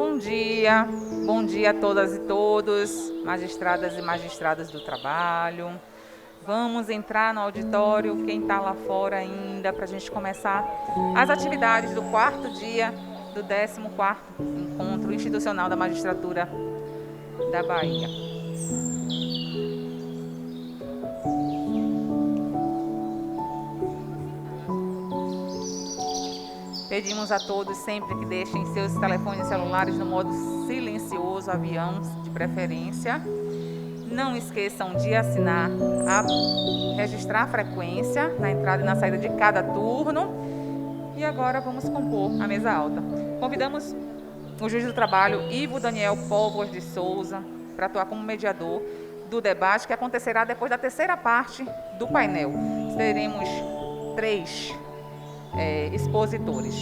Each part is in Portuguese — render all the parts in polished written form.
Bom dia a todas e todos, magistradas e magistrados do trabalho. Vamos entrar no auditório, quem está lá fora ainda, para a gente começar as atividades do quarto dia do 14º Encontro Institucional da Magistratura da Bahia. Pedimos a todos sempre que deixem seus telefones celulares no modo silencioso, avião de preferência. Não esqueçam de registrar a frequência na entrada e na saída de cada turno. E agora vamos compor a mesa alta. Convidamos o juiz do trabalho, Ivo Daniel Póvoas de Souza, para atuar como mediador do debate que acontecerá depois da terceira parte do painel. Teremos 3 expositores.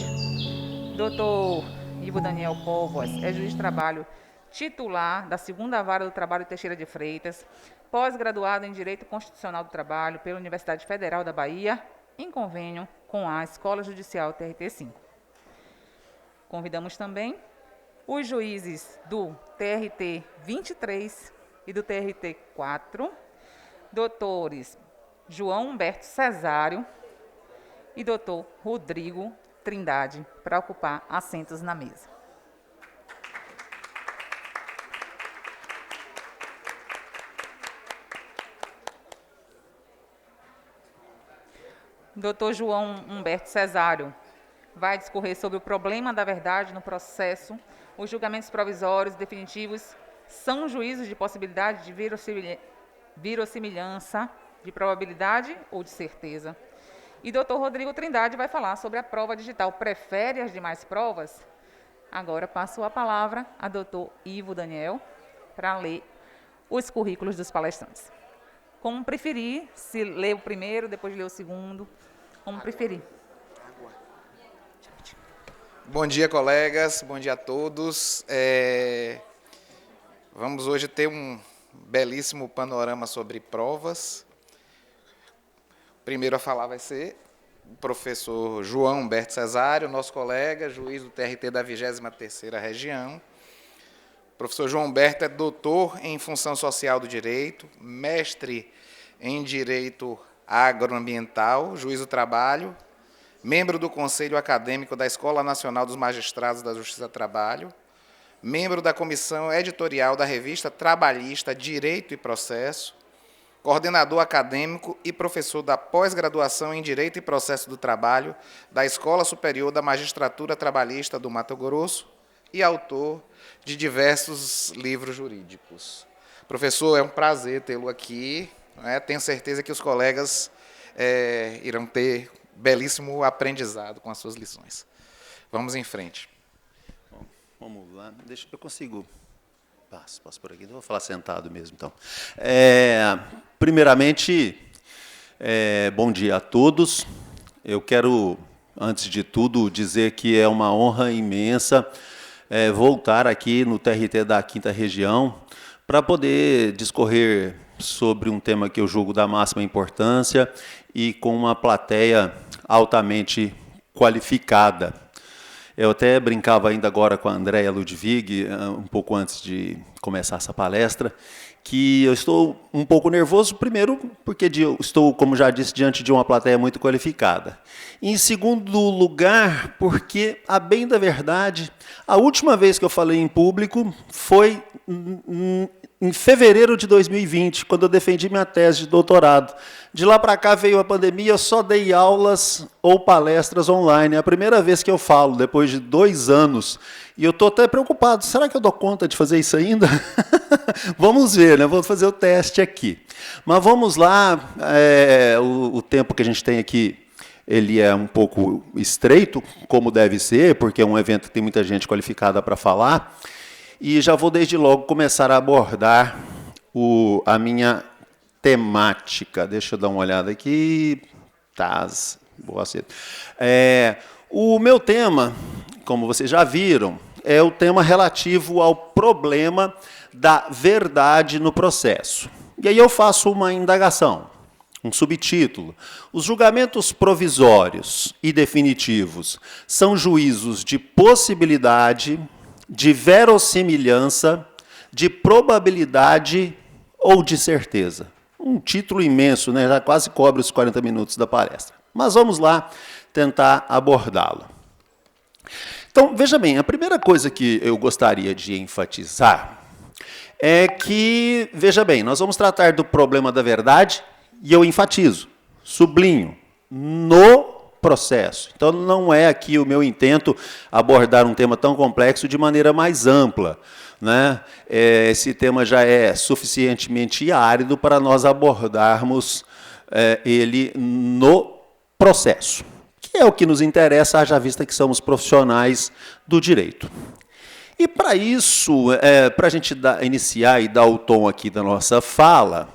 Dr. Ivo Daniel Póvoas é juiz de trabalho titular da 2ª Vara do Trabalho Teixeira de Freitas, pós-graduado em Direito Constitucional do Trabalho pela Universidade Federal da Bahia, em convênio com a Escola Judicial TRT-5. Convidamos também os juízes do TRT 23 e do TRT 4, doutores João Humberto Cesário e doutor Rodrigo Trindade, para ocupar assentos na mesa. Doutor João Humberto Cesário vai discorrer sobre o problema da verdade no processo. Os julgamentos provisórios e definitivos são juízos de possibilidade de verossimilhança, de probabilidade ou de certeza. E doutor Rodrigo Trindade vai falar sobre a prova digital. Prefere as demais provas? Agora passo a palavra a doutor Ivo Daniel para ler os currículos dos palestrantes. Como preferir, se ler o primeiro, depois ler o segundo, como preferir. Bom dia, colegas, bom dia a todos. Vamos hoje ter um belíssimo panorama sobre provas. Primeiro a falar vai ser o professor João Humberto Cesário, nosso colega, juiz do TRT da 23ª Região. O professor João Humberto é doutor em Função Social do Direito, mestre em Direito Agroambiental, juiz do trabalho, membro do Conselho Acadêmico da Escola Nacional dos Magistrados da Justiça do Trabalho, membro da Comissão Editorial da revista trabalhista Direito e Processo, coordenador acadêmico e professor da pós-graduação em Direito e Processo do Trabalho da Escola Superior da Magistratura Trabalhista do Mato Grosso e autor de diversos livros jurídicos. Professor, é um prazer tê-lo aqui. Tenho certeza que os colegas irão ter belíssimo aprendizado com as suas lições. Vamos em frente. Bom, vamos lá. Eu consigo... Posso por aqui? Eu vou falar sentado mesmo, então. Primeiramente, bom dia a todos. Eu quero, antes de tudo, dizer que é uma honra imensa voltar aqui no TRT da 5ª Região para poder discorrer sobre um tema que eu julgo da máxima importância e com uma plateia altamente qualificada. Eu até brincava ainda agora com a Andréia Ludwig, um pouco antes de começar essa palestra, que eu estou um pouco nervoso, primeiro, porque eu estou, como já disse, diante de uma plateia muito qualificada. Em segundo lugar, porque, a bem da verdade, a última vez que eu falei em público foi em fevereiro de 2020, quando eu defendi minha tese de doutorado. De lá para cá veio a pandemia, eu só dei aulas ou palestras online. É a primeira vez que eu falo, depois de 2 anos. E eu estou até preocupado, será que eu dou conta de fazer isso ainda? Vamos ver, né? Vou fazer o teste aqui. Mas vamos lá, o tempo que a gente tem aqui, ele é um pouco estreito, como deve ser, porque é um evento que tem muita gente qualificada para falar. E já vou, desde logo, começar a abordar a minha temática. Deixa eu dar uma olhada aqui. Boa cedo. O meu tema, como vocês já viram, é o tema relativo ao problema da verdade no processo. E aí eu faço uma indagação, um subtítulo. Os julgamentos provisórios e definitivos são juízos de possibilidade de verossimilhança, de probabilidade ou de certeza. Um título imenso, né? Já quase cobre os 40 minutos da palestra. Mas vamos lá tentar abordá-lo. Então, veja bem, a primeira coisa que eu gostaria de enfatizar é que, veja bem, nós vamos tratar do problema da verdade, e eu enfatizo, sublinho, no processo. Então, não é aqui o meu intento abordar um tema tão complexo de maneira mais ampla, né? Esse tema já é suficientemente árido para nós abordarmos ele no processo, que é o que nos interessa, haja vista que somos profissionais do direito. E para isso, para a gente iniciar e dar o tom aqui da nossa fala,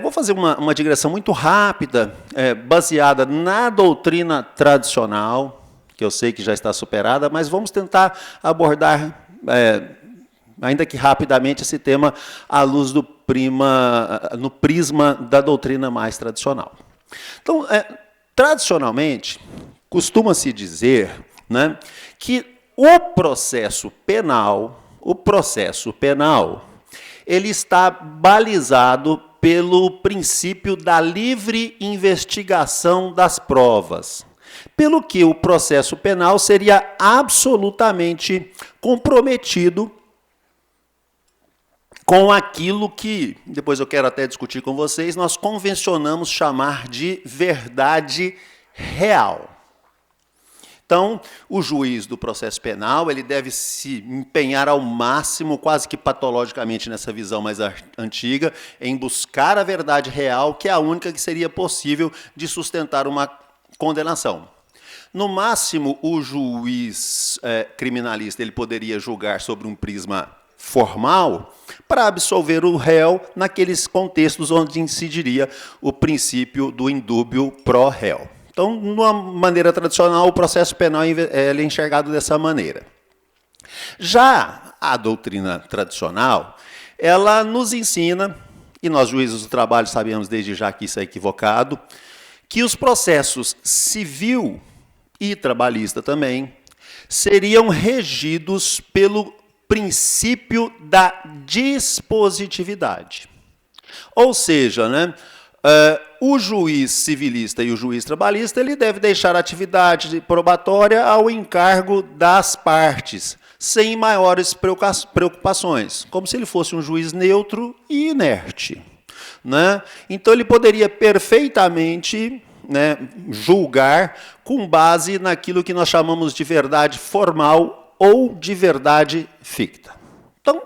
vou fazer uma digressão muito rápida, baseada na doutrina tradicional, que eu sei que já está superada, mas vamos tentar abordar, ainda que rapidamente, esse tema à luz no prisma da doutrina mais tradicional. Então, tradicionalmente, costuma-se dizer, né, que o processo penal, ele está balizado pelo princípio da livre investigação das provas, pelo que o processo penal seria absolutamente comprometido com aquilo que, depois eu quero até discutir com vocês, nós convencionamos chamar de verdade real. Então, o juiz do processo penal, ele deve se empenhar ao máximo, quase que patologicamente nessa visão mais antiga, em buscar a verdade real, que é a única que seria possível de sustentar uma condenação. No máximo, o juiz criminalista ele poderia julgar sobre um prisma formal para absolver o réu naqueles contextos onde incidiria o princípio do indúbio pro réu. Então, de uma maneira tradicional, o processo penal é enxergado dessa maneira. Já a doutrina tradicional, ela nos ensina, e nós juízes do trabalho sabemos desde já que isso é equivocado, que os processos civil e trabalhista também seriam regidos pelo princípio da dispositividade. Ou seja, né, o juiz civilista e o juiz trabalhista ele deve deixar a atividade probatória ao encargo das partes, sem maiores preocupações, como se ele fosse um juiz neutro e inerte, né? Então, ele poderia perfeitamente, né, julgar com base naquilo que nós chamamos de verdade formal ou de verdade ficta. Então,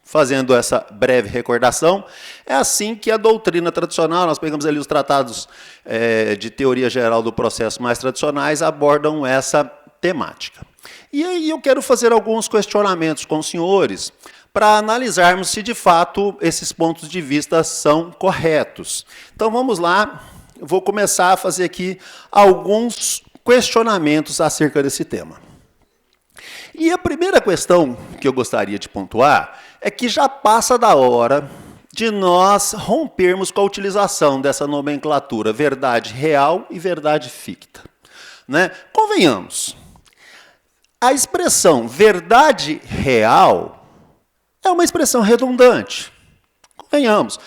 fazendo essa breve recordação, é assim que a doutrina tradicional, nós pegamos ali os tratados de teoria geral do processo mais tradicionais, abordam essa temática. E aí eu quero fazer alguns questionamentos com os senhores, para analisarmos se de fato esses pontos de vista são corretos. Então vamos lá, eu vou começar a fazer aqui alguns questionamentos acerca desse tema. E a primeira questão que eu gostaria de pontuar é que já passa da hora de nós rompermos com a utilização dessa nomenclatura verdade real e verdade ficta, né? Convenhamos, a expressão verdade real é uma expressão redundante. Convenhamos,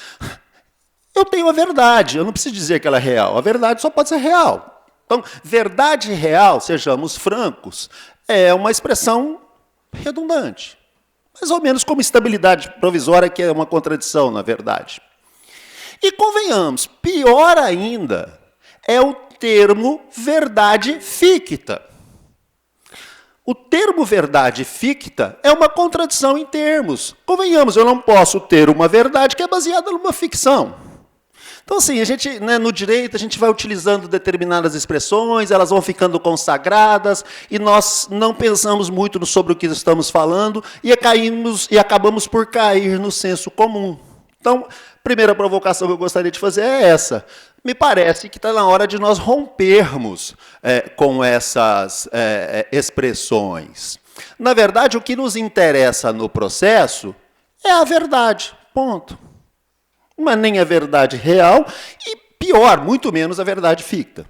eu tenho a verdade, eu não preciso dizer que ela é real, a verdade só pode ser real. Então, verdade real, sejamos francos, é uma expressão redundante. Mais ou menos como estabilidade provisória, que é uma contradição, na verdade. E convenhamos, pior ainda, é o termo verdade ficta. O termo verdade ficta é uma contradição em termos. Convenhamos, eu não posso ter uma verdade que é baseada numa ficção. Então, assim, a gente, né, no direito, a gente vai utilizando determinadas expressões, elas vão ficando consagradas, e nós não pensamos muito sobre o que estamos falando, e acabamos por cair no senso comum. Então, a primeira provocação que eu gostaria de fazer é essa. Me parece que está na hora de nós rompermos com essas expressões. Na verdade, o que nos interessa no processo é a verdade, ponto. Mas nem a verdade real e, pior, muito menos a verdade ficta.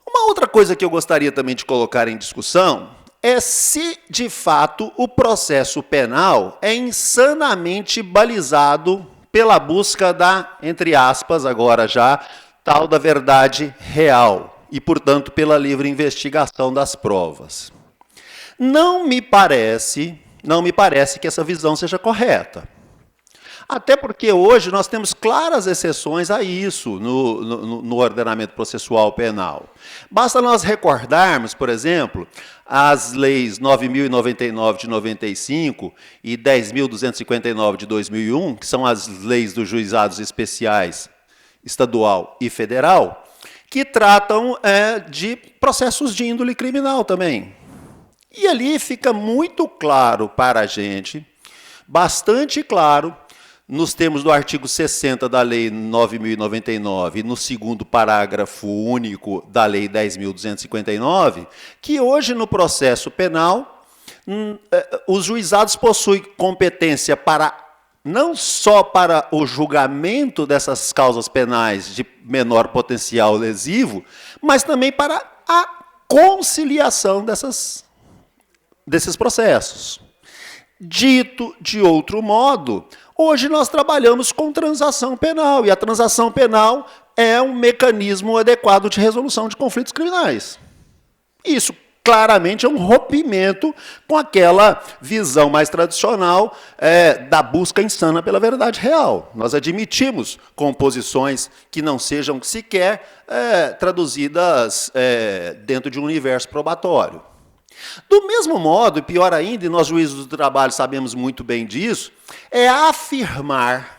Uma outra coisa que eu gostaria também de colocar em discussão é se, de fato, o processo penal é insanamente balizado pela busca da, entre aspas, agora já, tal da verdade real e, portanto, pela livre investigação das provas. Não me parece que essa visão seja correta. Até porque hoje nós temos claras exceções a isso no ordenamento processual penal. Basta nós recordarmos, por exemplo, as leis 9.099 de 95 e 10.259 de 2001, que são as leis dos juizados especiais estadual e federal, que tratam de processos de índole criminal também. E ali fica muito claro para a gente, bastante claro, nos termos do artigo 60 da Lei 9.099, no segundo parágrafo único da Lei 10.259, que hoje no processo penal, os juizados possuem competência para, não só para o julgamento dessas causas penais de menor potencial lesivo, mas também para a conciliação desses processos. Dito de outro modo, hoje nós trabalhamos com transação penal, e a transação penal é um mecanismo adequado de resolução de conflitos criminais. Isso claramente é um rompimento com aquela visão mais tradicional da busca insana pela verdade real. Nós admitimos composições que não sejam sequer traduzidas dentro de um universo probatório. Do mesmo modo, e pior ainda, e nós juízes do trabalho sabemos muito bem disso, é afirmar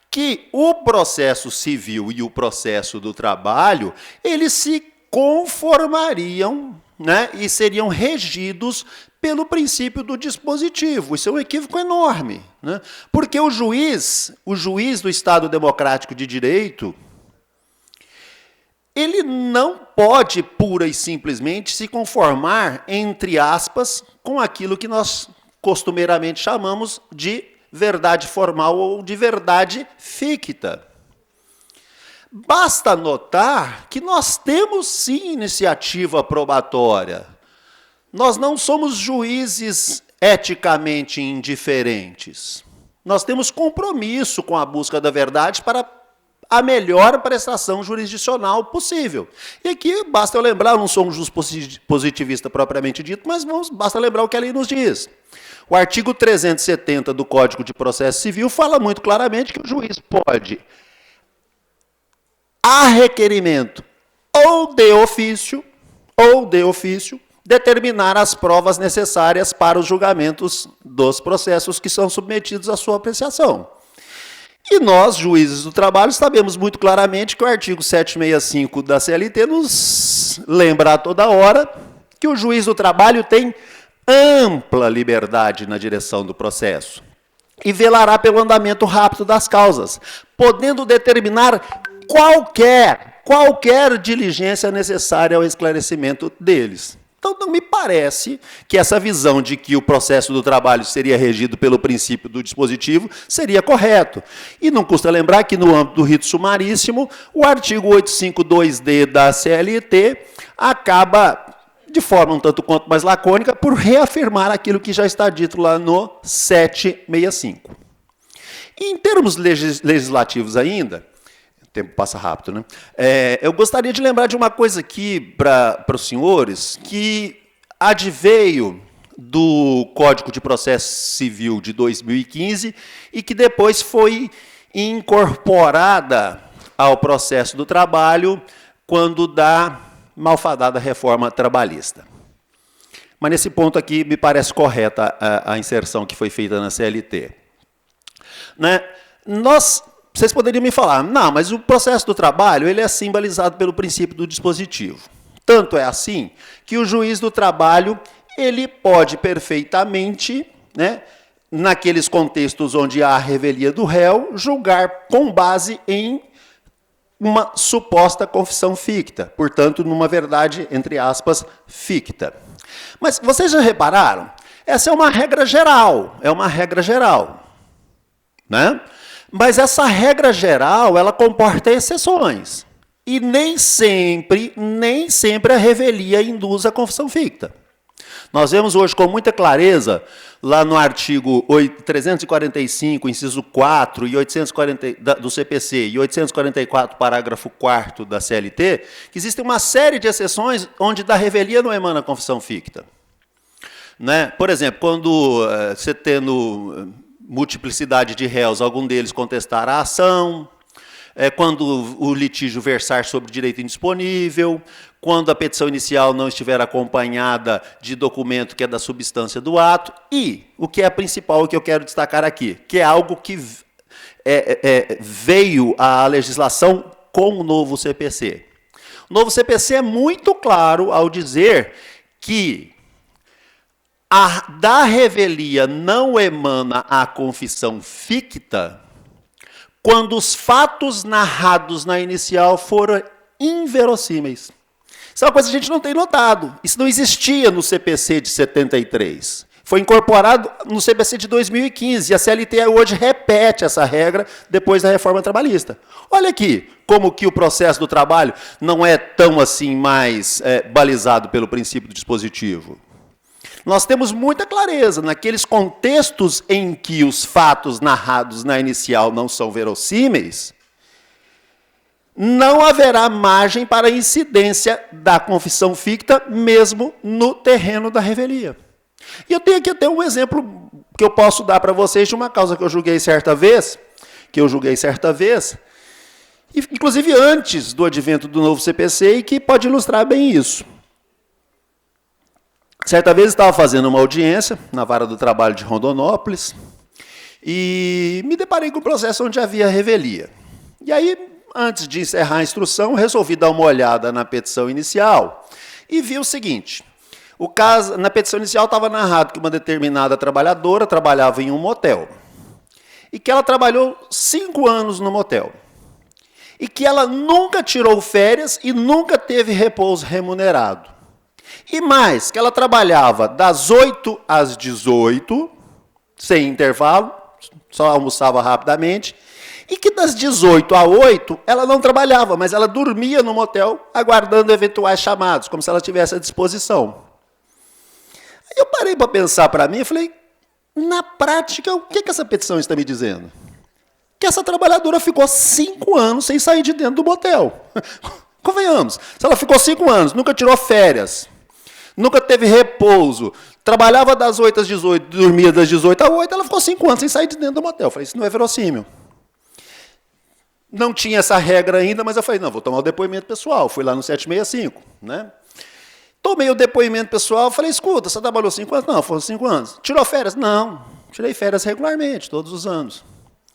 que o processo civil e o processo do trabalho, eles se conformariam, né, e seriam regidos pelo princípio do dispositivo. Isso é um equívoco enorme, né? Porque o juiz do Estado Democrático de Direito, ele não pode, pura e simplesmente, se conformar, entre aspas, com aquilo que nós costumeiramente chamamos de verdade formal ou de verdade ficta. Basta notar que nós temos, sim, iniciativa probatória. Nós não somos juízes eticamente indiferentes. Nós temos compromisso com a busca da verdade para a melhor prestação jurisdicional possível. E aqui, basta eu lembrar, eu não sou um juiz positivista propriamente dito, mas basta lembrar o que a lei nos diz. O artigo 370 do Código de Processo Civil fala muito claramente que o juiz pode, a requerimento ou de ofício, determinar as provas necessárias para os julgamentos dos processos que são submetidos à sua apreciação. E nós, juízes do trabalho, sabemos muito claramente que o artigo 765 da CLT nos lembra a toda hora que o juiz do trabalho tem ampla liberdade na direção do processo e velará pelo andamento rápido das causas, podendo determinar qualquer diligência necessária ao esclarecimento deles. Então, não me parece que essa visão de que o processo do trabalho seria regido pelo princípio do dispositivo seria correto. E não custa lembrar que, no âmbito do rito sumaríssimo, o artigo 852-D da CLT acaba, de forma um tanto quanto mais lacônica, por reafirmar aquilo que já está dito lá no 765. E, em termos legislativos ainda, o tempo passa rápido, né? Eu gostaria de lembrar de uma coisa aqui para os senhores, que adveio do Código de Processo Civil de 2015 e que depois foi incorporada ao processo do trabalho quando da malfadada reforma trabalhista. Mas nesse ponto aqui me parece correta a inserção que foi feita na CLT. Né? Vocês poderiam me falar, não, mas o processo do trabalho ele é assim balizado pelo princípio do dispositivo. Tanto é assim que o juiz do trabalho ele pode perfeitamente, né, naqueles contextos onde há a revelia do réu, julgar com base em uma suposta confissão ficta, portanto, numa verdade, entre aspas, ficta. Mas vocês já repararam? Essa é uma regra geral, né? Mas essa regra geral, ela comporta exceções. E nem sempre a revelia induz a confissão ficta. Nós vemos hoje com muita clareza, lá no artigo 345, inciso 4, e 840, do CPC, e 844, parágrafo 4º da CLT, que existe uma série de exceções onde da revelia não emana confissão ficta. Né? Por exemplo, quando você tendo multiplicidade de réus, algum deles contestar a ação, quando o litígio versar sobre direito indisponível, quando a petição inicial não estiver acompanhada de documento que é da substância do ato, e o que é principal, o que eu quero destacar aqui, que é algo que veio à legislação com o novo CPC. O novo CPC é muito claro ao dizer que da revelia não emana a confissão ficta quando os fatos narrados na inicial foram inverossímeis. Isso é uma coisa que a gente não tem notado. Isso não existia no CPC de 73. Foi incorporado no CPC de 2015. E a CLT hoje repete essa regra depois da reforma trabalhista. Olha aqui como que o processo do trabalho não é tão assim mais balizado pelo princípio do dispositivo. Nós temos muita clareza naqueles contextos em que os fatos narrados na inicial não são verossímeis, não haverá margem para incidência da confissão ficta, mesmo no terreno da revelia. E eu tenho aqui até um exemplo que eu posso dar para vocês de uma causa que eu julguei certa vez, inclusive antes do advento do novo CPC, e que pode ilustrar bem isso. Certa vez estava fazendo uma audiência na Vara do Trabalho de Rondonópolis e me deparei com um processo onde havia revelia. E aí, antes de encerrar a instrução, resolvi dar uma olhada na petição inicial e vi o seguinte. Na petição inicial estava narrado que uma determinada trabalhadora trabalhava em um motel e que ela trabalhou 5 anos no motel e que ela nunca tirou férias e nunca teve repouso remunerado. E mais, que ela trabalhava das 8 às 18, sem intervalo, só almoçava rapidamente, e que das 18 às 8 ela não trabalhava, mas ela dormia no motel, aguardando eventuais chamados, como se ela tivesse à disposição. Aí eu parei para pensar para mim e falei, na prática, o que essa petição está me dizendo? Que essa trabalhadora ficou 5 anos sem sair de dentro do motel. Convenhamos, se ela ficou 5 anos, nunca tirou férias, nunca teve repouso, trabalhava das 8 às 18, dormia das 18 às 8, ela ficou 5 anos sem sair de dentro do motel. Eu falei, isso não é verossímil. Não tinha essa regra ainda, mas eu falei, não, vou tomar o depoimento pessoal. Fui lá no 765, né? Tomei o depoimento pessoal, falei, escuta, você trabalhou 5 anos? Não, foram 5 anos. Tirou férias? Não, tirei férias regularmente, todos os anos.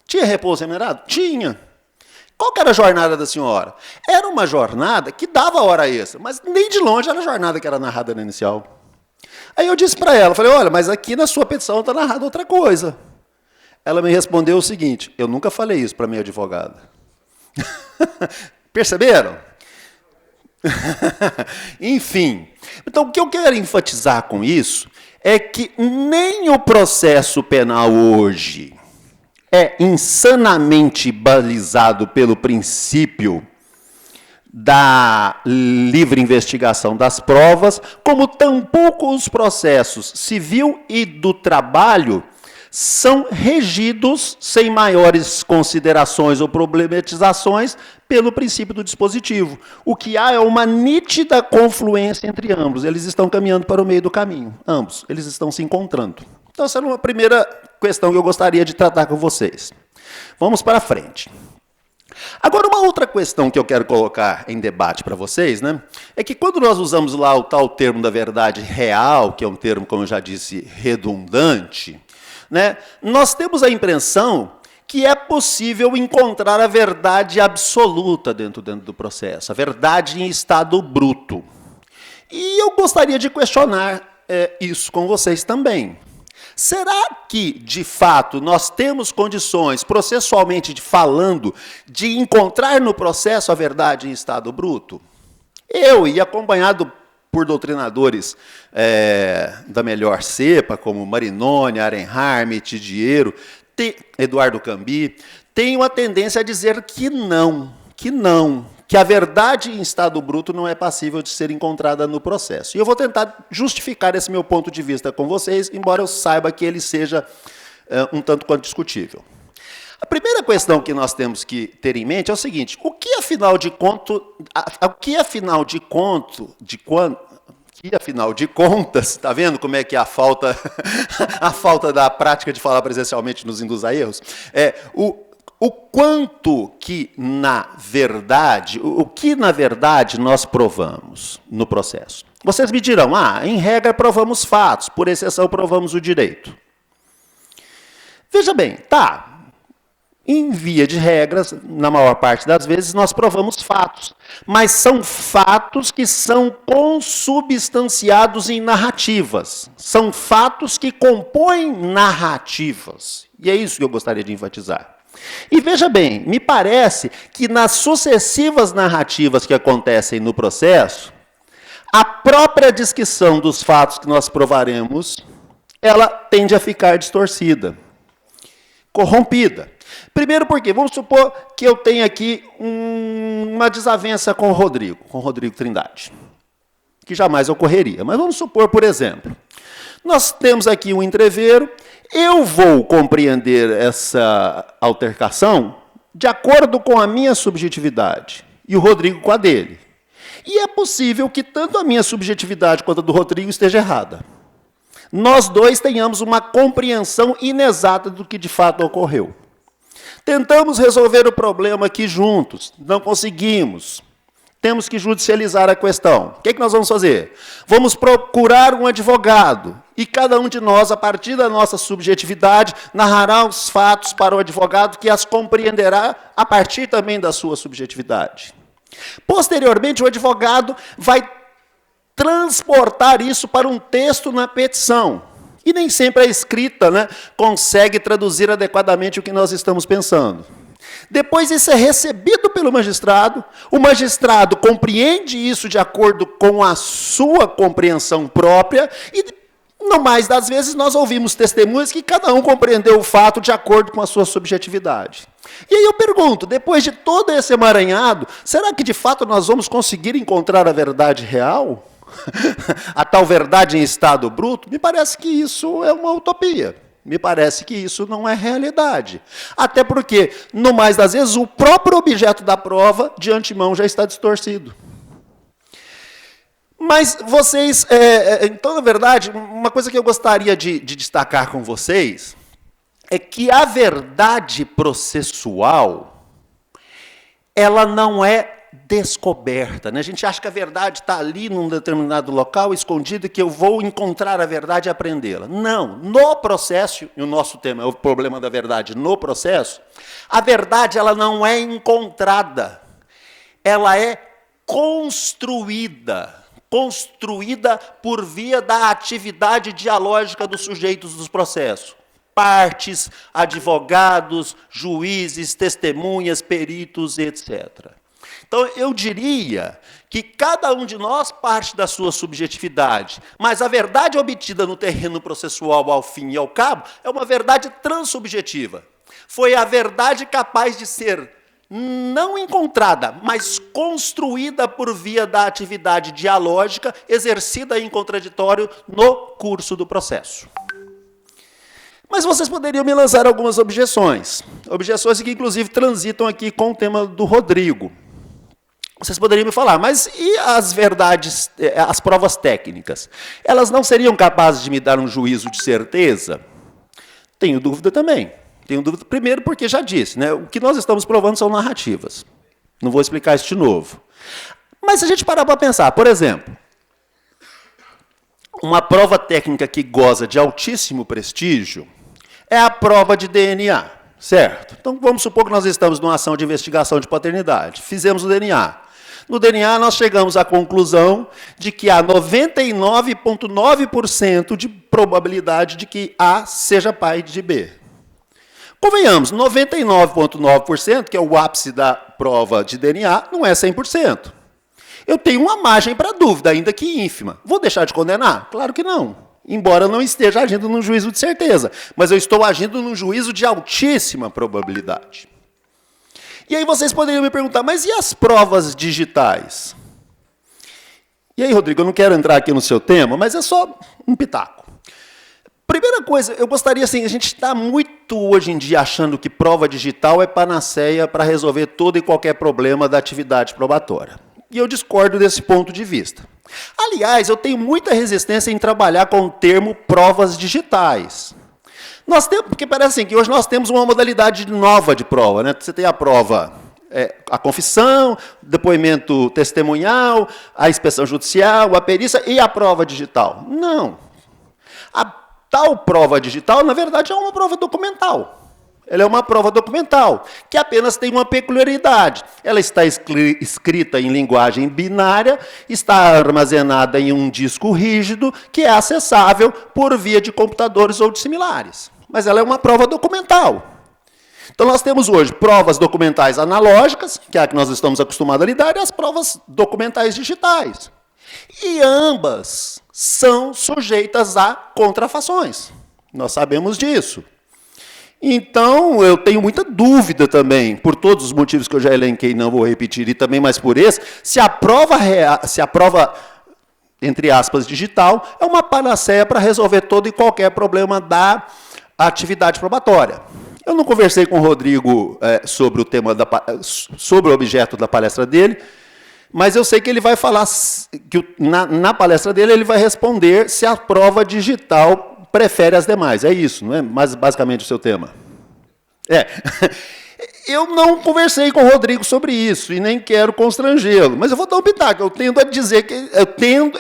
Tinha repouso remunerado? Tinha. Qual que era a jornada da senhora? Era uma jornada que dava hora extra, mas nem de longe era a jornada que era narrada na inicial. Aí eu disse para ela, falei, olha, mas aqui na sua petição está narrada outra coisa. Ela me respondeu o seguinte, eu nunca falei isso para minha advogada. Perceberam? Enfim, então o que eu quero enfatizar com isso é que nem o processo penal hoje é insanamente balizado pelo princípio da livre investigação das provas, como tampouco os processos civil e do trabalho são regidos, sem maiores considerações ou problematizações, pelo princípio do dispositivo. O que há é uma nítida confluência entre ambos. Eles estão caminhando para o meio do caminho. Ambos. Eles estão se encontrando. Então, essa é uma primeira questão que eu gostaria de tratar com vocês. Vamos para frente. Agora, uma outra questão que eu quero colocar em debate para vocês, né, é que quando nós usamos lá o tal termo da verdade real, que é um termo, como eu já disse, redundante, né, nós temos a impressão que é possível encontrar a verdade absoluta dentro do processo, a verdade em estado bruto. E eu gostaria de questionar isso com vocês também. Será que, de fato, nós temos condições, processualmente falando, de encontrar no processo a verdade em estado bruto? Eu, e acompanhado por doutrinadores da melhor cepa, como Marinoni, Arenhardt, Tidiero, Eduardo Cambi, tenho a tendência a dizer que que a verdade em estado bruto não é passível de ser encontrada no processo. E eu vou tentar justificar esse meu ponto de vista com vocês, embora eu saiba que ele seja um tanto quanto discutível. A primeira questão que nós temos que ter em mente é o seguinte: o que afinal de contas, está vendo como é que a falta da prática de falar presencialmente nos induz a erros? O quanto que, na verdade, o que na verdade nós provamos no processo? Vocês me dirão, em regra provamos fatos, por exceção provamos o direito. Veja bem, em via de regras, na maior parte das vezes, nós provamos fatos. Mas são fatos que são consubstanciados em narrativas. São fatos que compõem narrativas. E é isso que eu gostaria de enfatizar. E veja bem, me parece que nas sucessivas narrativas que acontecem no processo, a própria descrição dos fatos que nós provaremos, ela tende a ficar distorcida, corrompida. Primeiro porque, vamos supor que eu tenho aqui uma desavença com o Rodrigo Trindade, que jamais ocorreria. Mas vamos supor, por exemplo, nós temos aqui um entreveiro, eu vou compreender essa altercação de acordo com a minha subjetividade e o Rodrigo com a dele. E é possível que tanto a minha subjetividade quanto a do Rodrigo esteja errada. Nós dois tenhamos uma compreensão inexata do que de fato ocorreu. Tentamos resolver o problema aqui juntos, não conseguimos. Temos que judicializar a questão. O que nós vamos fazer? Vamos procurar um advogado. E cada um de nós, a partir da nossa subjetividade, narrará os fatos para o advogado, que as compreenderá a partir também da sua subjetividade. Posteriormente, o advogado vai transportar isso para um texto na petição. E nem sempre a escrita, consegue traduzir adequadamente o que nós estamos pensando. Depois isso é recebido pelo magistrado, o magistrado compreende isso de acordo com a sua compreensão própria e, no mais das vezes, nós ouvimos testemunhas que cada um compreendeu o fato de acordo com a sua subjetividade. E aí eu pergunto, depois de todo esse emaranhado, será que de fato nós vamos conseguir encontrar a verdade real? A tal verdade em estado bruto? Me parece que isso é uma utopia. Me parece que isso não é realidade. Até porque, no mais das vezes, o próprio objeto da prova, de antemão, já está distorcido. Mas vocês... então, na verdade, uma coisa que eu gostaria de destacar com vocês é que a verdade processual, ela não é descoberta. A gente acha que a verdade está ali num determinado local, escondida, que eu vou encontrar a verdade e aprendê-la. Não. No processo, e o nosso tema é o problema da verdade no processo, a verdade ela não é encontrada, ela é construída por via da atividade dialógica dos sujeitos dos processos. Partes, advogados, juízes, testemunhas, peritos, etc. Então, eu diria que cada um de nós parte da sua subjetividade, mas a verdade obtida no terreno processual, ao fim e ao cabo, é uma verdade transsubjetiva. Foi a verdade capaz de ser não encontrada, mas construída por via da atividade dialógica exercida em contraditório no curso do processo. Mas vocês poderiam me lançar algumas objeções que, inclusive, transitam aqui com o tema do Rodrigo. Vocês poderiam me falar, mas e as verdades, as provas técnicas? Elas não seriam capazes de me dar um juízo de certeza? Tenho dúvida também. Tenho dúvida, primeiro, porque já disse, o que nós estamos provando são narrativas. Não vou explicar isso de novo. Mas se a gente parar para pensar, por exemplo, uma prova técnica que goza de altíssimo prestígio é a prova de DNA, certo? Então, vamos supor que nós estamos numa ação de investigação de paternidade. Fizemos o DNA. No DNA, nós chegamos à conclusão de que há 99,9% de probabilidade de que A seja pai de B. Convenhamos, 99,9%, que é o ápice da prova de DNA, não é 100%. Eu tenho uma margem para dúvida, ainda que ínfima. Vou deixar de condenar? Claro que não. Embora eu não esteja agindo num juízo de certeza, mas eu estou agindo num juízo de altíssima probabilidade. E aí vocês poderiam me perguntar, mas e as provas digitais? E aí, Rodrigo, eu não quero entrar aqui no seu tema, mas é só um pitaco. Primeira coisa, eu gostaria, assim, a gente está muito hoje em dia achando que prova digital é panaceia para resolver todo e qualquer problema da atividade probatória. E eu discordo desse ponto de vista. Aliás, eu tenho muita resistência em trabalhar com o termo provas digitais. Nós temos, porque parece assim, que hoje nós temos uma modalidade nova de prova, né? Você tem a prova, a confissão, depoimento testemunhal, a inspeção judicial, a perícia e a prova digital. Não. A tal prova digital, na verdade, é uma prova documental. Ela é uma prova documental, que apenas tem uma peculiaridade. Ela está escrita em linguagem binária, está armazenada em um disco rígido, que é acessável por via de computadores ou de similares. Mas ela é uma prova documental. Então, nós temos hoje provas documentais analógicas, que é a que nós estamos acostumados a lidar, e as provas documentais digitais. E ambas são sujeitas a contrafações. Nós sabemos disso. Então, eu tenho muita dúvida também, por todos os motivos que eu já elenquei, não vou repetir, e também mais por esse, se a prova, entre aspas, digital, é uma panaceia para resolver todo e qualquer problema da atividade probatória. Eu não conversei com o Rodrigo sobre o tema sobre o objeto da palestra dele, mas eu sei que ele vai falar, que na palestra dele ele vai responder se a prova digital prefere as demais. É isso, não é? Mas basicamente o seu tema. Eu não conversei com o Rodrigo sobre isso e nem quero constrangê-lo, mas eu vou dar um pitaco. Eu tendo a dizer que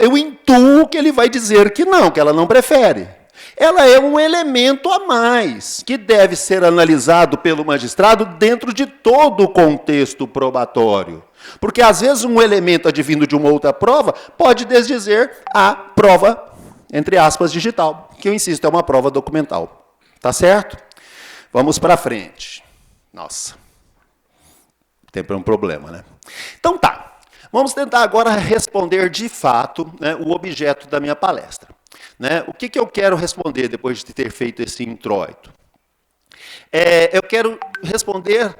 eu intuo que ele vai dizer que ela não prefere. Ela é um elemento a mais que deve ser analisado pelo magistrado dentro de todo o contexto probatório. Porque, às vezes, um elemento advindo de uma outra prova pode desdizer a prova, entre aspas, digital, que eu insisto, é uma prova documental. Tá certo? Vamos para frente. Nossa. O tempo é um problema, né? Então tá. Vamos tentar agora responder de fato, né, o objeto da minha palestra. Né? O que eu quero responder depois de ter feito esse introito? Eu quero responder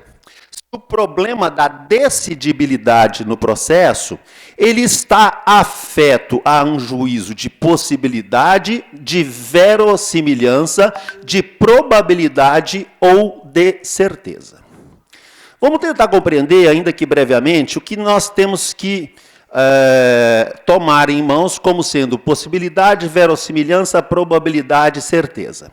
se o problema da decidibilidade no processo ele está afeto a um juízo de possibilidade, de verossimilhança, de probabilidade ou de certeza. Vamos tentar compreender, ainda que brevemente, o que nós temos que tomar em mãos como sendo possibilidade, verossimilhança, probabilidade e certeza.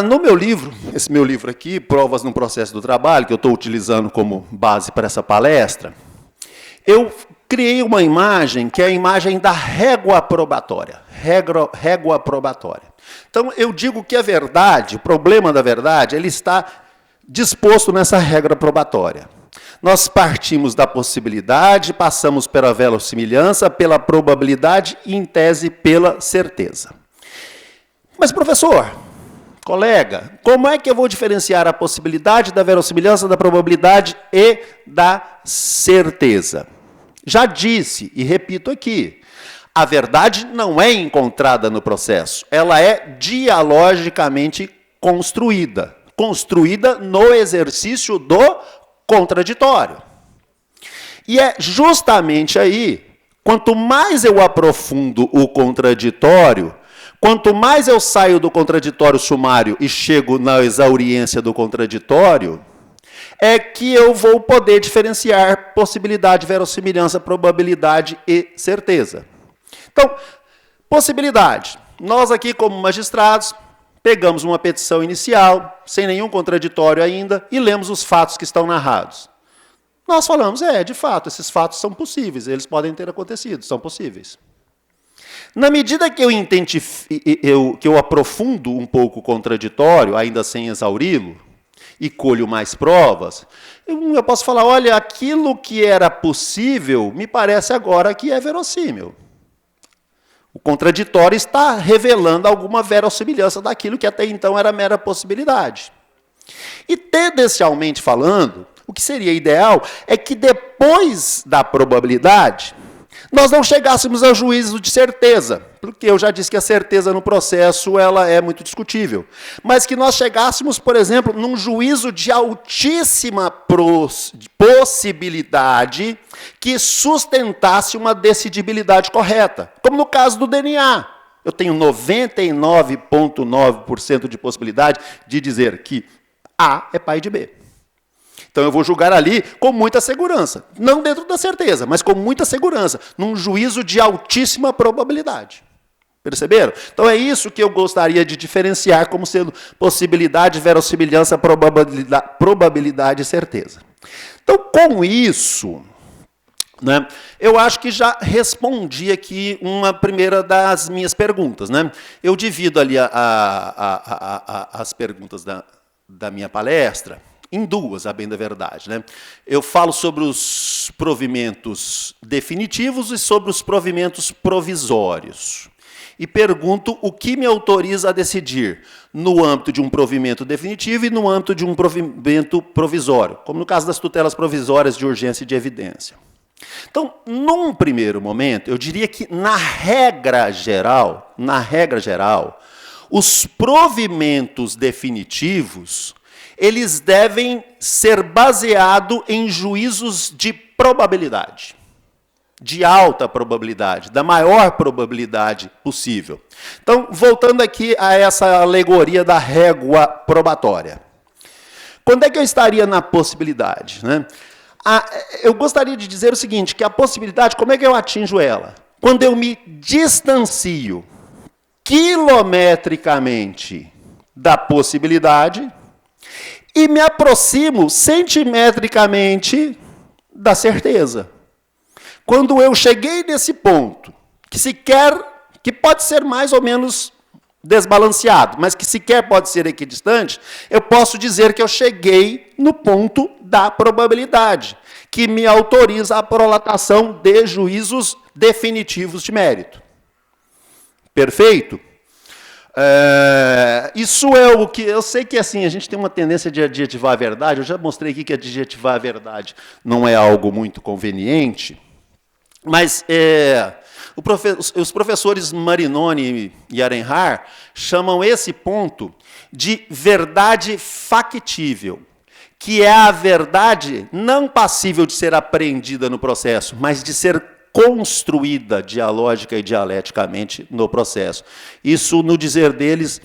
No meu livro, esse meu livro aqui, Provas no Processo do Trabalho, que eu estou utilizando como base para essa palestra, eu criei uma imagem que é a imagem da régua probatória. Régua probatória. Então, eu digo que a verdade, o problema da verdade, ele está disposto nessa regra probatória. Nós partimos da possibilidade, passamos pela verossimilhança, pela probabilidade e, em tese, pela certeza. Mas, professor, colega, como é que eu vou diferenciar a possibilidade da verossimilhança, da probabilidade e da certeza? Já disse, e repito aqui, a verdade não é encontrada no processo, ela é dialogicamente construída. Construída no exercício do contraditório. E é justamente aí, quanto mais eu aprofundo o contraditório, quanto mais eu saio do contraditório sumário e chego na exauriência do contraditório, é que eu vou poder diferenciar possibilidade, verossimilhança, probabilidade e certeza. Então, possibilidade. Nós aqui, como magistrados, pegamos uma petição inicial, sem nenhum contraditório ainda, e lemos os fatos que estão narrados. Nós falamos, de fato, esses fatos são possíveis, eles podem ter acontecido, são possíveis. Na medida que eu aprofundo um pouco o contraditório, ainda sem exauri-lo, e colho mais provas, eu posso falar, olha, aquilo que era possível, me parece agora que é verossímil. O contraditório está revelando alguma verossimilhança daquilo que até então era mera possibilidade. E, tendencialmente falando, o que seria ideal é que depois da probabilidade, nós não chegássemos a juízo de certeza, porque eu já disse que a certeza no processo ela é muito discutível, mas que nós chegássemos, por exemplo, num juízo de altíssima possibilidade que sustentasse uma decidibilidade correta, como no caso do DNA. Eu tenho 99,9% de possibilidade de dizer que A é pai de B. Então eu vou julgar ali com muita segurança. Não dentro da certeza, mas com muita segurança. Num juízo de altíssima probabilidade. Perceberam? Então é isso que eu gostaria de diferenciar como sendo possibilidade, verossimilhança, probabilidade e certeza. Então, com isso, né, eu acho que já respondi aqui uma primeira das minhas perguntas. Né? Eu divido ali as perguntas da minha palestra em duas, a bem da verdade. Né? Eu falo sobre os provimentos definitivos e sobre os provimentos provisórios. E pergunto o que me autoriza a decidir no âmbito de um provimento definitivo e no âmbito de um provimento provisório, como no caso das tutelas provisórias de urgência e de evidência. Então, num primeiro momento, eu diria que, na regra geral, os provimentos definitivos, eles devem ser baseados em juízos de probabilidade, de alta probabilidade, da maior probabilidade possível. Então, voltando aqui a essa alegoria da régua probatória. Quando é que eu estaria na possibilidade? Né? Eu gostaria de dizer o seguinte, que a possibilidade, como é que eu atinjo ela? Quando eu me distancio quilometricamente da possibilidade e me aproximo centimetricamente da certeza. Quando eu cheguei nesse ponto, que pode ser mais ou menos desbalanceado, mas que sequer pode ser equidistante, eu posso dizer que eu cheguei no ponto da probabilidade, que me autoriza a prolatação de juízos definitivos de mérito. Perfeito? Isso é o que... Eu sei que assim, a gente tem uma tendência de adjetivar a verdade, eu já mostrei aqui que adjetivar a verdade não é algo muito conveniente, mas os professores Marinoni e Arenhart chamam esse ponto de verdade factível, que é a verdade não passível de ser apreendida no processo, mas de ser construída dialógica e dialeticamente no processo. Isso, no dizer deles,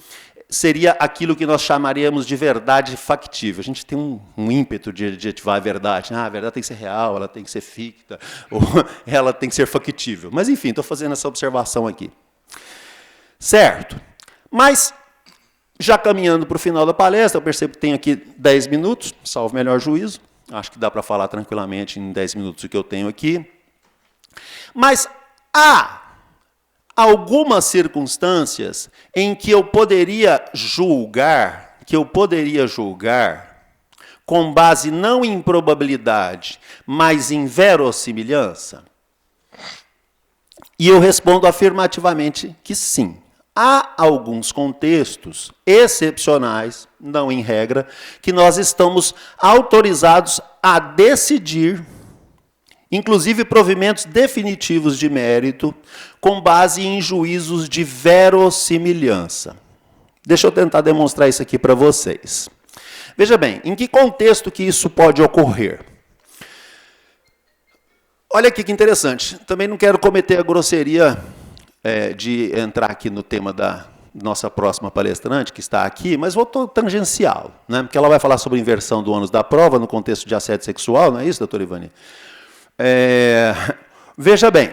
seria aquilo que nós chamaríamos de verdade factível. A gente tem um ímpeto de adjetivar a verdade. A verdade tem que ser real, ela tem que ser ficta, ou ela tem que ser factível. Mas, enfim, estou fazendo essa observação aqui. Certo. Mas, já caminhando para o final da palestra, eu percebo que tenho aqui 10 minutos, salvo melhor juízo. Acho que dá para falar tranquilamente em 10 minutos o que eu tenho aqui. Mas há algumas circunstâncias em que eu poderia julgar, com base não em probabilidade, mas em verossimilhança? E eu respondo afirmativamente que sim. Há alguns contextos excepcionais, não em regra, que nós estamos autorizados a decidir, inclusive provimentos definitivos de mérito, com base em juízos de verossimilhança. Deixa eu tentar demonstrar isso aqui para vocês. Veja bem, em que contexto que isso pode ocorrer? Olha aqui que interessante. Também não quero cometer a grosseria de entrar aqui no tema da nossa próxima palestrante, que está aqui, mas vou tangenciá-lo, né? Porque ela vai falar sobre inversão do ônus da prova no contexto de assédio sexual, não é isso, doutora Ivani? Veja bem,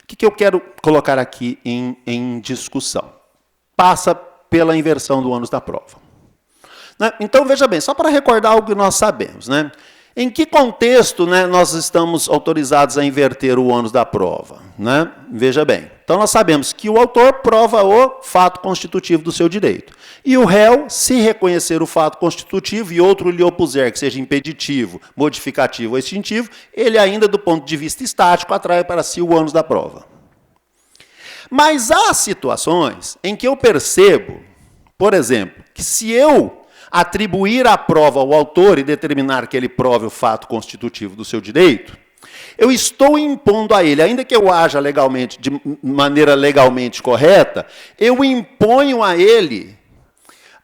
o que eu quero colocar aqui em discussão? Passa pela inversão do ônus da prova. Né? Então, veja bem, só para recordar algo que nós sabemos, né? Em que contexto, né, nós estamos autorizados a inverter o ônus da prova? Né? Veja bem, então nós sabemos que o autor prova o fato constitutivo do seu direito. E o réu, se reconhecer o fato constitutivo e outro lhe opuser, que seja impeditivo, modificativo ou extintivo, ele ainda, do ponto de vista estático, atrai para si o ônus da prova. Mas há situações em que eu percebo, por exemplo, que se eu atribuir a prova ao autor e determinar que ele prove o fato constitutivo do seu direito, Eu estou impondo a ele, ainda que eu haja legalmente, de maneira legalmente correta, eu imponho a ele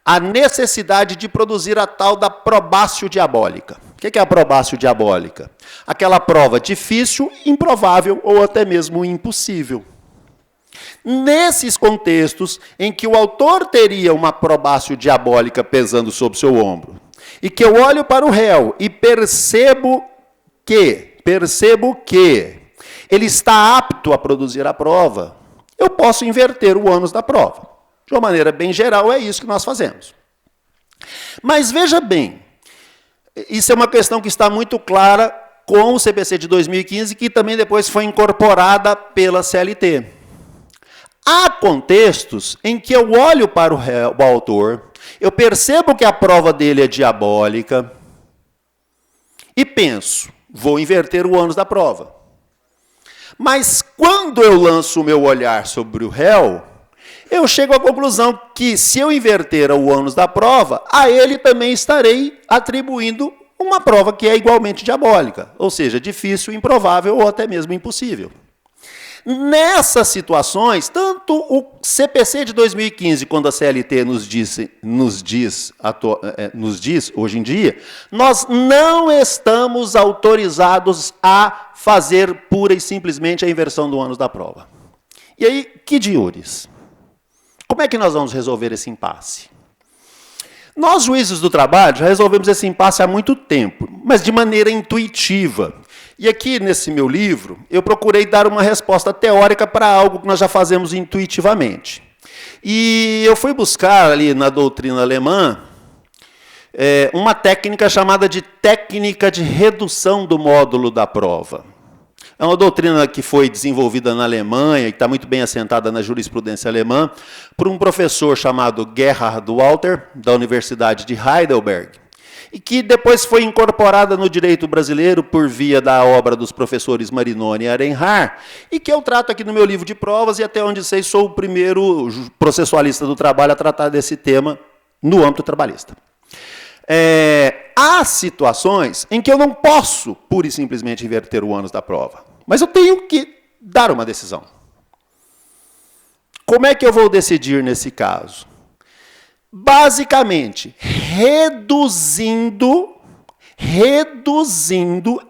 a necessidade de produzir a tal da probácio diabólica. O que é a probácio diabólica? Aquela prova difícil, improvável ou até mesmo impossível. Nesses contextos em que o autor teria uma probácio diabólica pesando sobre seu ombro, e que eu olho para o réu e percebo que ele está apto a produzir a prova, eu posso inverter o ônus da prova. De uma maneira bem geral, é isso que nós fazemos. Mas veja bem, isso é uma questão que está muito clara com o CPC de 2015, que também depois foi incorporada pela CLT. Há contextos em que eu olho para o autor, eu percebo que a prova dele é diabólica e penso, vou inverter o ônus da prova. Mas quando eu lanço o meu olhar sobre o réu, eu chego à conclusão que, se eu inverter o ônus da prova, a ele também estarei atribuindo uma prova que é igualmente diabólica, ou seja, difícil, improvável ou até mesmo impossível. Nessas situações, tanto o CPC de 2015, quando a CLT nos diz hoje em dia, nós não estamos autorizados a fazer pura e simplesmente a inversão do ônus da prova. E aí, que diores? Como é que nós vamos resolver esse impasse? Nós, juízes do trabalho, já resolvemos esse impasse há muito tempo, mas de maneira intuitiva. E aqui, nesse meu livro, eu procurei dar uma resposta teórica para algo que nós já fazemos intuitivamente. E eu fui buscar ali na doutrina alemã uma técnica chamada de técnica de redução do módulo da prova. É uma doutrina que foi desenvolvida na Alemanha e está muito bem assentada na jurisprudência alemã por um professor chamado Gerhard Walter, da Universidade de Heidelberg, e que depois foi incorporada no direito brasileiro por via da obra dos professores Marinoni e Arenhart, e que eu trato aqui no meu livro de provas, e até onde sei, sou o primeiro processualista do trabalho a tratar desse tema no âmbito trabalhista. Há situações em que eu não posso, pura e simplesmente, inverter o ônus da prova, mas eu tenho que dar uma decisão. Como é que eu vou decidir nesse caso? Basicamente, reduzindo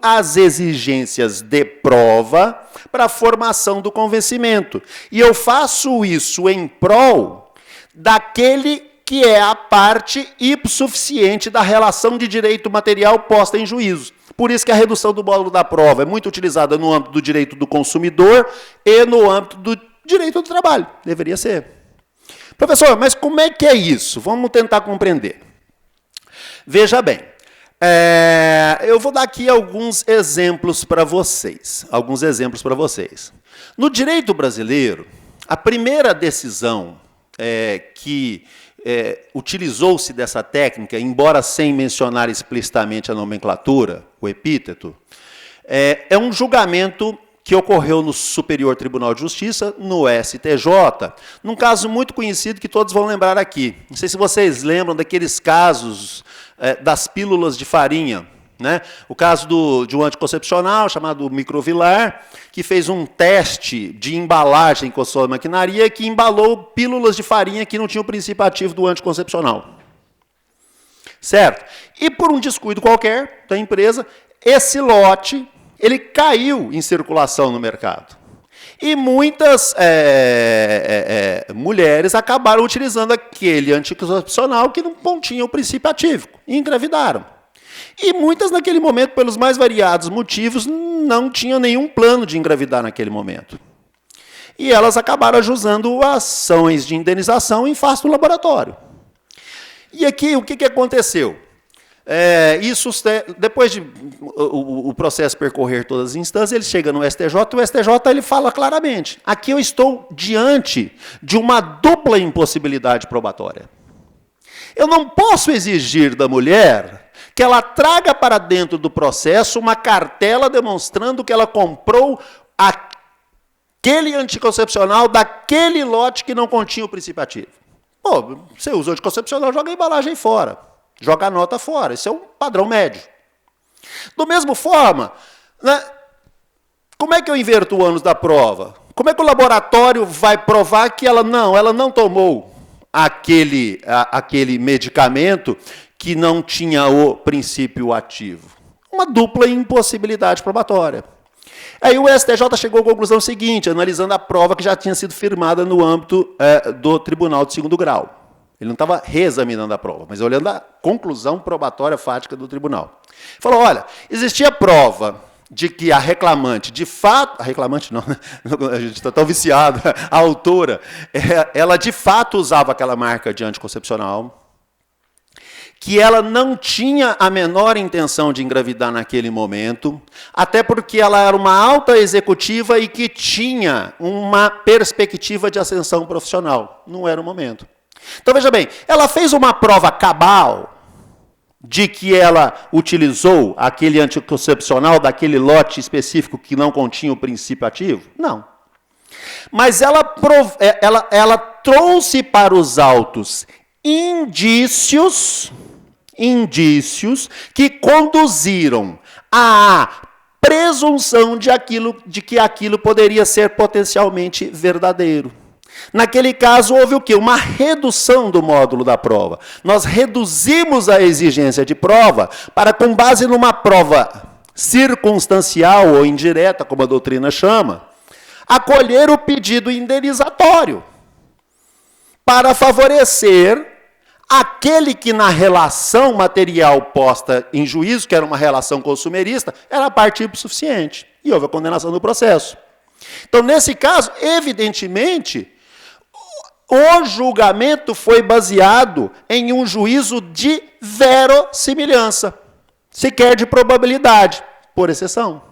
as exigências de prova para a formação do convencimento. E eu faço isso em prol daquele que é a parte hipossuficiente da relação de direito material posta em juízo. Por isso que a redução do módulo da prova é muito utilizada no âmbito do direito do consumidor e no âmbito do direito do trabalho. Deveria ser. Professor, mas como é que é isso? Vamos tentar compreender. Veja bem, eu vou dar aqui alguns exemplos para vocês. No direito brasileiro, a primeira decisão que utilizou-se dessa técnica, embora sem mencionar explicitamente a nomenclatura, o epíteto, é um julgamento que ocorreu no Superior Tribunal de Justiça, no STJ, num caso muito conhecido que todos vão lembrar aqui. Não sei se vocês lembram daqueles casos das pílulas de farinha, né? O caso de um anticoncepcional chamado Microvilar, que fez um teste de embalagem com a sua maquinaria que embalou pílulas de farinha que não tinham o princípio ativo do anticoncepcional. Certo? E por um descuido qualquer da empresa, esse lote ele caiu em circulação no mercado. E muitas mulheres acabaram utilizando aquele anticoncepcional que não continha o princípio ativo, e engravidaram. E muitas, naquele momento, pelos mais variados motivos, não tinham nenhum plano de engravidar naquele momento. E elas acabaram ajuizando ações de indenização em face do laboratório. E aqui, o que aconteceu? Depois de o processo percorrer todas as instâncias, ele chega no STJ, e o STJ ele fala claramente, aqui eu estou diante de uma dupla impossibilidade probatória. Eu não posso exigir da mulher que ela traga para dentro do processo uma cartela demonstrando que ela comprou aquele anticoncepcional daquele lote que não continha o princípio ativo. Pô, você usa o anticoncepcional, joga a embalagem fora. Joga a nota fora. Esse é um padrão médio. Do mesmo forma, né, Como é que eu inverto o ônus da prova? Como é que o laboratório vai provar que ela não tomou aquele medicamento que não tinha o princípio ativo? Uma dupla impossibilidade probatória. Aí o STJ chegou à conclusão seguinte, analisando a prova que já tinha sido firmada no âmbito do Tribunal de Segundo Grau. Ele não estava reexaminando a prova, mas olhando a conclusão probatória fática do tribunal. Falou, olha, existia prova de que a reclamante, de fato... A reclamante não, a gente está tão viciado. A autora, ela de fato usava aquela marca de anticoncepcional, que ela não tinha a menor intenção de engravidar naquele momento, até porque ela era uma alta executiva e que tinha uma perspectiva de ascensão profissional. Não era o momento. Então, veja bem, ela fez uma prova cabal de que ela utilizou aquele anticoncepcional daquele lote específico que não continha o princípio ativo? Não. Mas ela trouxe para os autos indícios que conduziram à presunção de que aquilo poderia ser potencialmente verdadeiro. Naquele caso, houve o quê? Uma redução do módulo da prova. Nós reduzimos a exigência de prova para, com base numa prova circunstancial ou indireta, como a doutrina chama, acolher o pedido indenizatório para favorecer aquele que, na relação material posta em juízo, que era uma relação consumerista, era partícipe suficiente. E houve a condenação do processo. Então, nesse caso, evidentemente, o julgamento foi baseado em um juízo de verossimilhança, sequer de probabilidade, por exceção.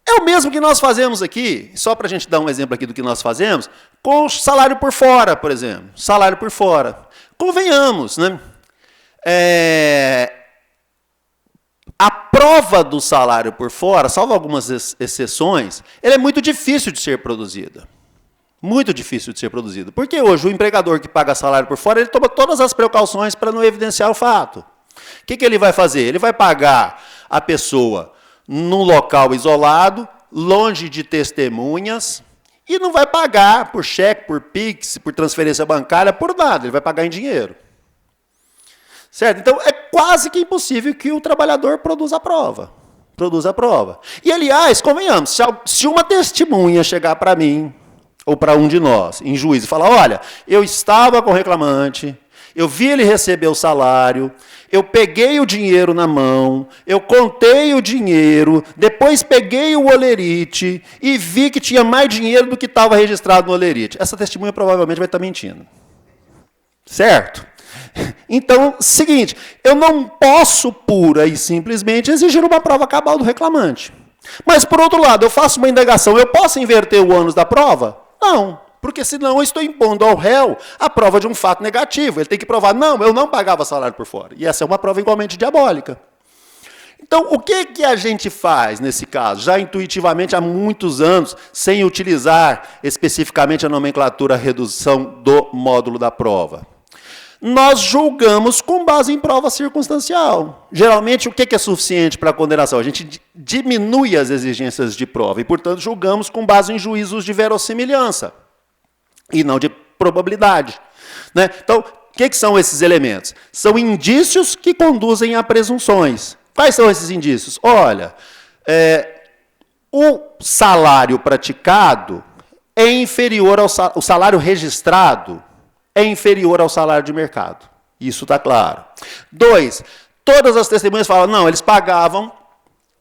É o mesmo que nós fazemos aqui, só para a gente dar um exemplo aqui do que nós fazemos, com o salário por fora, por exemplo. Salário por fora. Convenhamos, né? A prova do salário por fora, salvo algumas exceções, ela é muito difícil de ser produzida. Muito difícil de ser produzida. Porque hoje o empregador que paga salário por fora, ele toma todas as precauções para não evidenciar o fato. O que ele vai fazer? Ele vai pagar a pessoa num local isolado, longe de testemunhas, e não vai pagar por cheque, por Pix, por transferência bancária, por nada. Ele vai pagar em dinheiro. Certo? Então, é quase que impossível que o trabalhador produza a prova. E, aliás, convenhamos, se uma testemunha chegar para mim, ou para um de nós, em juízo, e falar, olha, eu estava com o reclamante, eu vi ele receber o salário, eu peguei o dinheiro na mão, eu contei o dinheiro, depois peguei o olerite e vi que tinha mais dinheiro do que estava registrado no olerite. Essa testemunha provavelmente vai estar mentindo. Certo? Então, seguinte, eu não posso pura e simplesmente exigir uma prova cabal do reclamante. Mas, por outro lado, eu faço uma indagação, eu posso inverter o ônus da prova? Não, porque senão eu estou impondo ao réu a prova de um fato negativo. Ele tem que provar, não, eu não pagava salário por fora. E essa é uma prova igualmente diabólica. Então, o que a gente faz nesse caso? Já intuitivamente há muitos anos, sem utilizar especificamente a nomenclatura redução do módulo da prova. Nós julgamos com base em prova circunstancial. Geralmente, o que é suficiente para a condenação? A gente diminui as exigências de prova e, portanto, julgamos com base em juízos de verossimilhança e não de probabilidade. Né? Então, o que são esses elementos? São indícios que conduzem a presunções. Quais são esses indícios? Olha, o salário praticado é inferior o salário registrado é inferior ao salário de mercado. Isso está claro. 2, todas as testemunhas falam, não, eles pagavam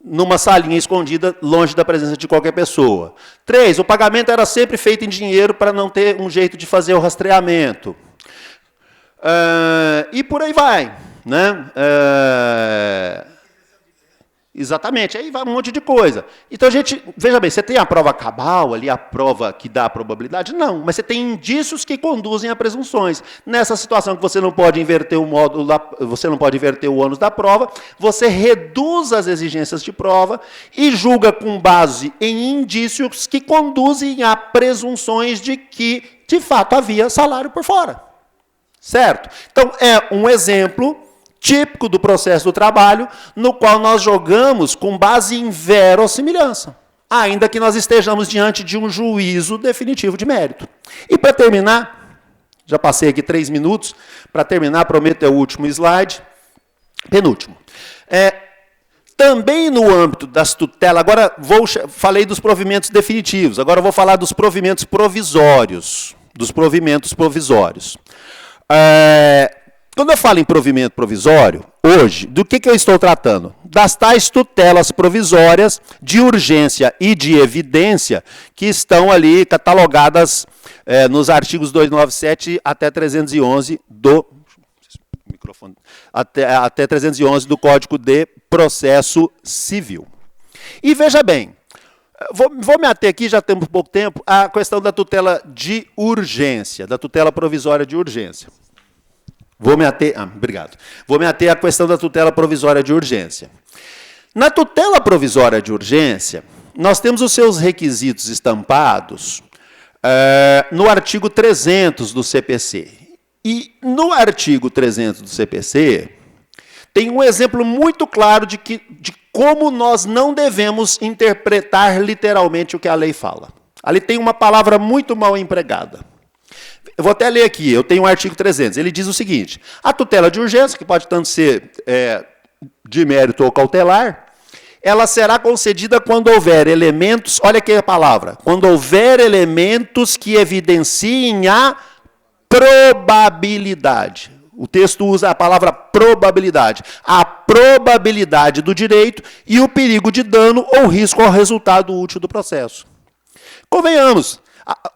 numa salinha escondida, longe da presença de qualquer pessoa. 3, o pagamento era sempre feito em dinheiro para não ter um jeito de fazer o rastreamento. E por aí vai. Né? Exatamente, aí vai um monte de coisa. Então, a gente, veja bem, você tem a prova cabal ali, a prova que dá a probabilidade? Não, mas você tem indícios que conduzem a presunções. Nessa situação que você não pode inverter o módulo, você não pode inverter o ônus da prova, você reduz as exigências de prova e julga com base em indícios que conduzem a presunções de que, de fato, havia salário por fora. Certo? Então, é um exemplo típico do processo do trabalho, no qual nós jogamos com base em verossimilhança, ainda que nós estejamos diante de um juízo definitivo de mérito. E para terminar, já passei aqui 3 minutos, para terminar, prometo é o último slide, penúltimo. Também no âmbito das tutelas, agora falei dos provimentos definitivos, agora eu vou falar dos provimentos provisórios. Quando eu falo em provimento provisório, hoje, do que eu estou tratando? Das tais tutelas provisórias de urgência e de evidência que estão ali catalogadas nos artigos 297 até 311 do... microfone, até 311 do Código de Processo Civil. E veja bem, vou me ater aqui, já temos pouco tempo, à questão da tutela de urgência, da tutela provisória de urgência. Obrigado. Vou me ater à questão da tutela provisória de urgência. Na tutela provisória de urgência, nós temos os seus requisitos estampados no artigo 300 do CPC. E no artigo 300 do CPC, tem um exemplo muito claro de como nós não devemos interpretar literalmente o que a lei fala. Ali tem uma palavra muito mal empregada. Eu vou até ler aqui, eu tenho o artigo 300, ele diz o seguinte: a tutela de urgência, que pode tanto ser de mérito ou cautelar, ela será concedida quando houver elementos, olha aqui a palavra, quando houver elementos que evidenciem a probabilidade. O texto usa a palavra probabilidade. A probabilidade do direito e o perigo de dano ou risco ao resultado útil do processo. Convenhamos,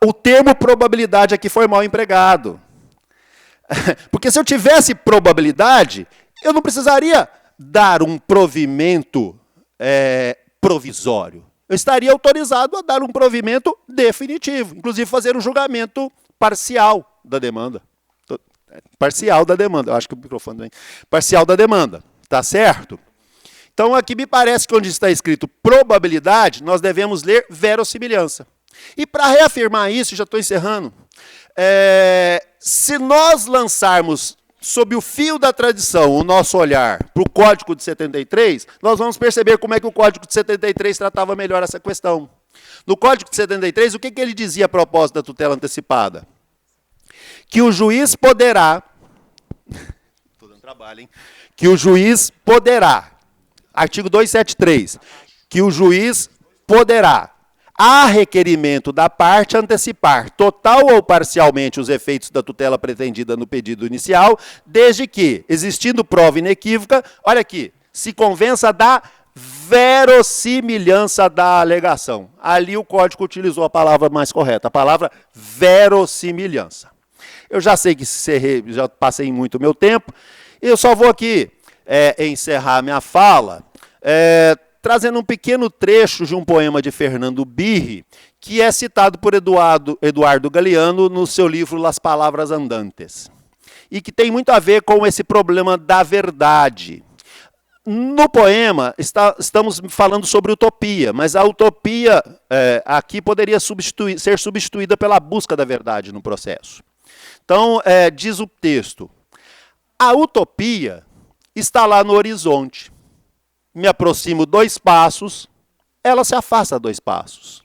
o termo probabilidade aqui foi mal empregado. Porque se eu tivesse probabilidade, eu não precisaria dar um provimento provisório. Eu estaria autorizado a dar um provimento definitivo, inclusive fazer um julgamento parcial da demanda. Parcial da demanda, eu acho que o microfone vem. Parcial da demanda, tá certo? Então, aqui me parece que onde está escrito probabilidade, nós devemos ler verossimilhança. E para reafirmar isso, já estou encerrando, se nós lançarmos sob o fio da tradição o nosso olhar para o Código de 73, nós vamos perceber como é que o Código de 73 tratava melhor essa questão. No Código de 73, o que ele dizia a propósito da tutela antecipada? Que o juiz poderá, estou dando trabalho, hein? Que o juiz poderá, artigo 273, que o juiz poderá, a requerimento da parte, antecipar total ou parcialmente os efeitos da tutela pretendida no pedido inicial, desde que, existindo prova inequívoca, olha aqui, se convença da verossimilhança da alegação. Ali o Código utilizou a palavra mais correta, a palavra verossimilhança. Eu já sei que já passei muito o meu tempo, eu só vou aqui encerrar minha fala trazendo um pequeno trecho de um poema de Fernando Birri, que é citado por Eduardo Galeano no seu livro Las Palavras Andantes, e que tem muito a ver com esse problema da verdade. No poema, estamos falando sobre utopia, mas a utopia aqui poderia ser substituída pela busca da verdade no processo. Então, diz o texto, a utopia está lá no horizonte. Me aproximo 2 passos, ela se afasta 2 passos.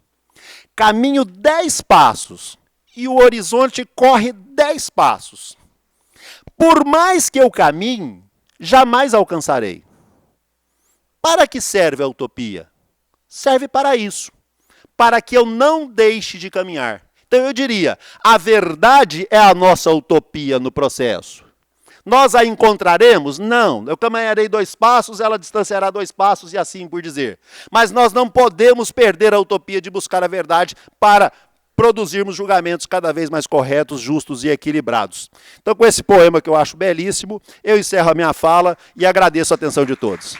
Caminho 10 passos e o horizonte corre 10 passos. Por mais que eu caminhe, jamais alcançarei. Para que serve a utopia? Serve para isso, para que eu não deixe de caminhar. Então eu diria, a verdade é a nossa utopia no processo. Nós a encontraremos? Não. Eu caminharei 2 passos, ela distanciará 2 passos e assim por dizer. Mas nós não podemos perder a utopia de buscar a verdade para produzirmos julgamentos cada vez mais corretos, justos e equilibrados. Então, com esse poema que eu acho belíssimo, eu encerro a minha fala e agradeço a atenção de todos.